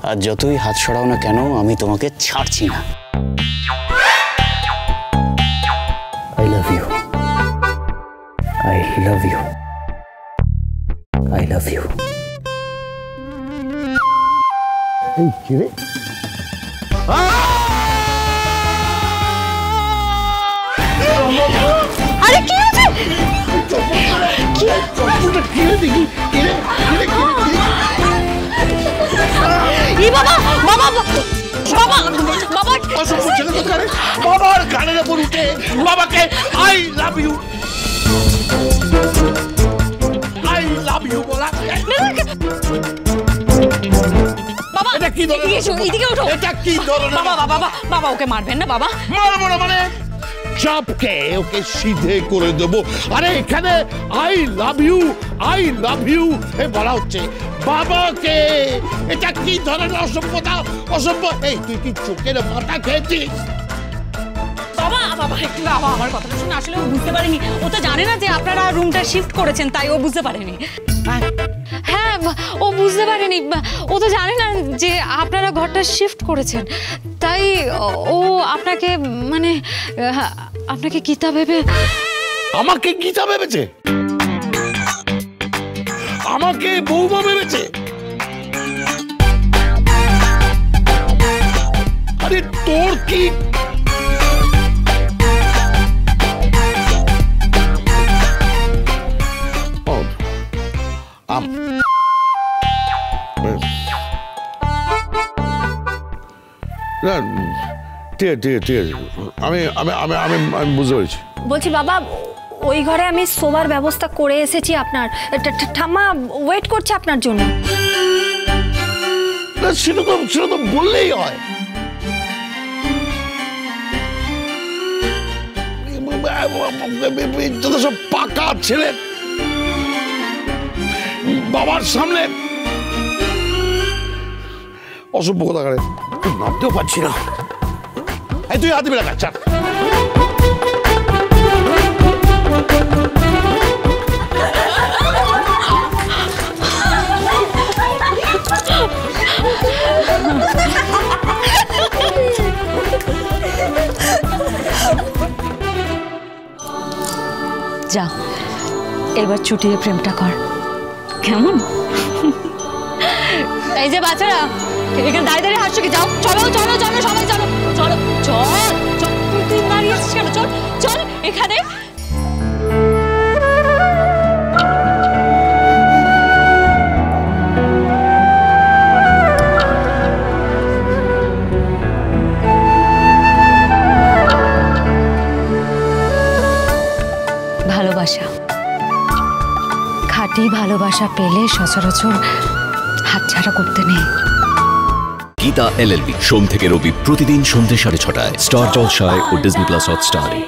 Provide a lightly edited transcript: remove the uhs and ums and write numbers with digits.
আর যতই হাত সরাও না কেন আমি তোমাকে ছাড়ছি না। I love you, I love you, I love you. এই কি রে? আরে কি হচ্ছে? বাবার গানের উপর উঠে বাবাকে I love you, I love you বলা। বাবা এটা কি ধরনের? এদিকে ওঠো। এটা কি ধরনের? বাবা বাবা বাবা ওকে মারবেন না বাবা। মারবো না মানে? চাপকে ওকে সিধে করে দেবো। আরে এখানে I love you, I love you বলা হচ্ছে বাবাকে। এটা কি ধরনের অসভ্যতা? অসভ্য। এই তুই কি চোখের মাথা খেয়েছিস? বাবা বাবা বাবা আমার কথাটা শুনে আসলে ও বুঝতে পারেনি। ও তো জানে না যে আপনারা রুমটা শিফট করেছেন, তাই ও বুঝতে পারেনি। হ্যাঁ ও বুঝতে পারেনি, ও তো জানে না যে আপনারা ঘরটা শিফট করেছেন, তাই ও আপনাকে মানে আপনাকে গীতা ভেবে। আমাকে গীতা ভেবেছে? আমাকে বৌমা ভেবেছে? আরে তোর কি ঠিক আছে, আমি বুঝতে পেরেছি। বলছি বাবা, ওই ঘরে আমি শোবার ব্যবস্থা করে এসেছি আপনার। ঠাম্মা ওয়েট করছে আপনার জন্য। সেটা তো বললেই হয়। সব পাকা ছেলে বাবার সামনে অসভ্য কথা করে নামতেও পারছি না। এই তুই হাতে বেলা কাচ্চা। যা এবার ছুটিয়ে প্রেমটা কর, কেমন? এই যে বাচ্চারা এখানে দাঁড়িয়ে দাঁড়িয়ে হাসছো কি? যাও, চলো চলো চলো সবাই চলো চলো চল। তুই দাঁড়িয়ে আছিস কেন? চল চল এখানে। ভালোবাসা, খাঁটি ভালোবাসা পেলে সচরাচর হাতছাড়া করতে নেই। গীতা LLB সোম থেকে রবি প্রতিদিন সন্ধ্যে 6:30টায় স্টার জলসায় ও ডিজনি প্লাস হটস্টারে।